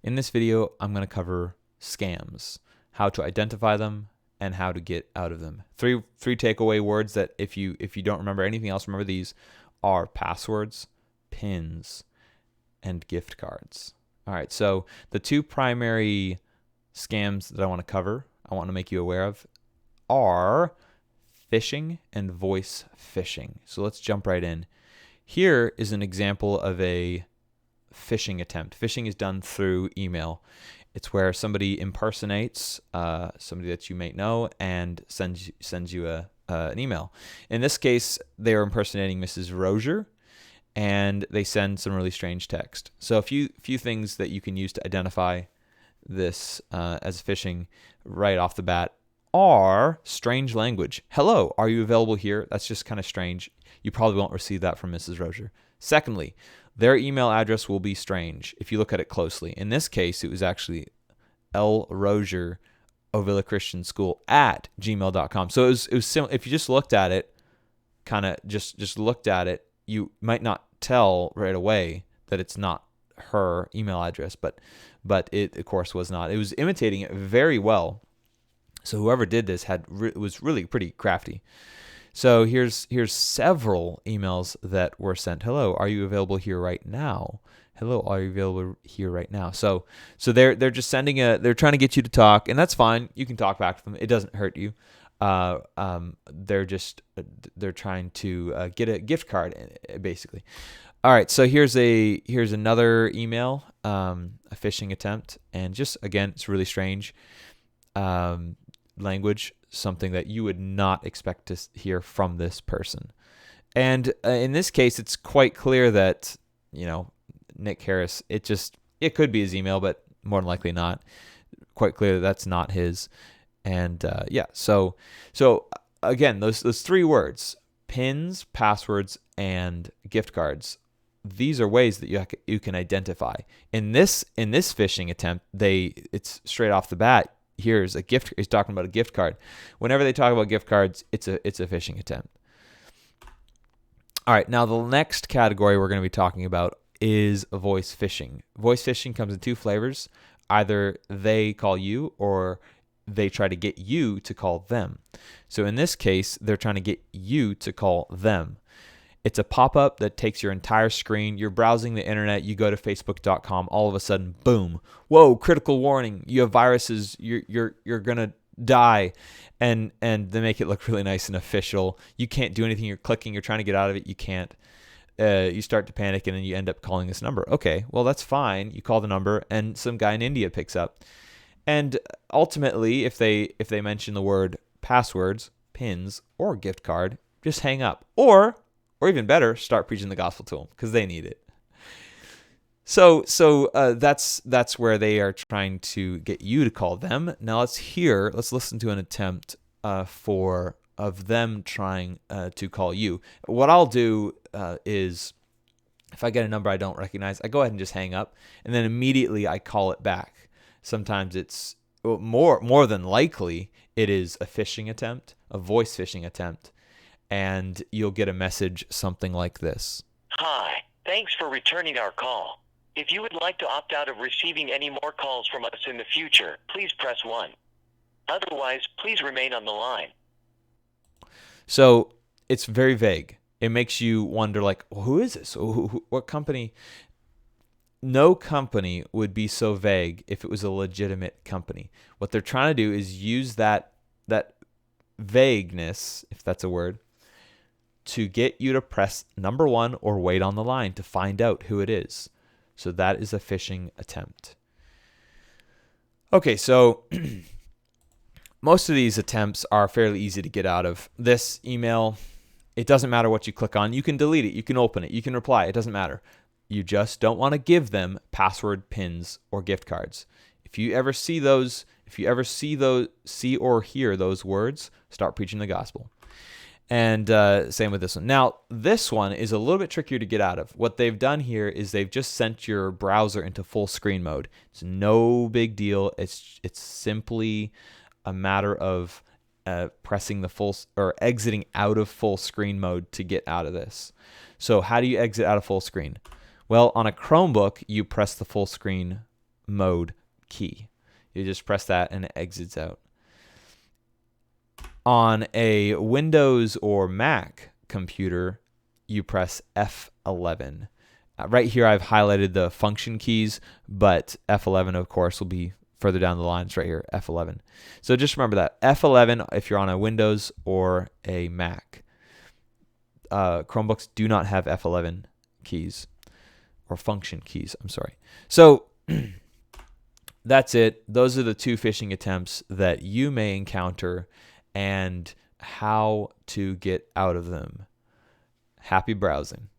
In this video, I'm going to cover scams, how to identify them, and how to get out of them. Three takeaway words that if you don't remember anything else, remember these are passwords, pins, and gift cards. All right, so the two primary scams that I want to cover, I want to make you aware of, are phishing and voice phishing. So let's jump right in. Here is an example of a phishing attempt. Phishing is done through email. It's where somebody impersonates somebody that you may know and sends you an email. In this case, they are impersonating Mrs. Rozier, and they send some really strange text. So a few things that you can use to identify this as phishing right off the bat are strange language. Hello, are you available here? That's just kind of strange. You probably won't receive that from Mrs. Rozier. Secondly, their email address will be strange if you look at it closely. In this case, it was actually lrozier, Ovilla Christian School at gmail.com. So it was similar. If you just looked at it, kind of just looked at it, you might not tell right away that it's not her email address, but it of course was not. It was imitating it very well. So whoever did this was really pretty crafty. So here's several emails that were sent. Hello, are you available here right now? Hello, are you available here right now? So they're just sending they're trying to get you to talk, and that's fine. You can talk back to them. It doesn't hurt you. They're trying to get a gift card, basically. All right, so here's another email, a phishing attempt, and just again, it's really strange language, something that you would not expect to hear from this person. And in this case, it's quite clear that Nick Harris. It could be his email, but more than likely not. Quite clear that that's not his. And so again, those three words: pins, passwords, and gift cards. These are ways that you can identify. In this phishing attempt, it's straight off the bat. Here's a gift. He's talking about a gift card. Whenever they talk about gift cards, it's a phishing attempt. All right, now the next category we're going to be talking about is voice phishing. Voice phishing comes in two flavors. Either they call you or they try to get you to call them. So in this case, they're trying to get you to call them. It's a pop-up that takes your entire screen. You're browsing the internet. You go to facebook.com. All of a sudden, boom. Whoa, critical warning. You have viruses. You're going to die. And they make it look really nice and official. You can't do anything. You're clicking. You're trying to get out of it. You can't. You start to panic, and then you end up calling this number. Okay, well, that's fine. You call the number, and some guy in India picks up. And ultimately, if they mention the word passwords, pins, or gift card, just hang up. Or even better, start preaching the gospel to them because they need it. So that's where they are trying to get you to call them. Now let's listen to an attempt of them trying to call you. What I'll do is, if I get a number I don't recognize, I go ahead and just hang up, and then immediately I call it back. Sometimes it's more than likely it is a phishing attempt, a voice phishing attempt, and you'll get a message something like this. Hi, thanks for returning our call. If you would like to opt out of receiving any more calls from us in the future, please press 1. Otherwise, please remain on the line. So it's very vague. It makes you wonder, like, well, who is this? What company? No company would be so vague if it was a legitimate company. What they're trying to do is use that vagueness, if that's a word, to get you to press number 1 or wait on the line to find out who it is. So that is a phishing attempt. Okay, so most of these attempts are fairly easy to get out of. This email, it doesn't matter what you click on. You can delete it. You can open it. You can reply. It doesn't matter. You just don't want to give them password, pins, or gift cards. If you ever see or hear those words, start preaching the gospel. And same with this one. Now, this one is a little bit trickier to get out of. What they've done here is they've just sent your browser into full screen mode. It's no big deal. It's simply a matter of pressing the full or exiting out of full screen mode to get out of this. So how do you exit out of full screen? Well, on a Chromebook, you press the full screen mode key. You just press that and it exits out. On a Windows or Mac computer, you press F11. Right here, I've highlighted the function keys, but F11, of course, will be further down the line. It's right here, F11. So just remember that. F11 if you're on a Windows or a Mac. Chromebooks do not have F11 keys or function keys. I'm sorry. So that's it. Those are the 2 phishing attempts that you may encounter and how to get out of them. Happy browsing.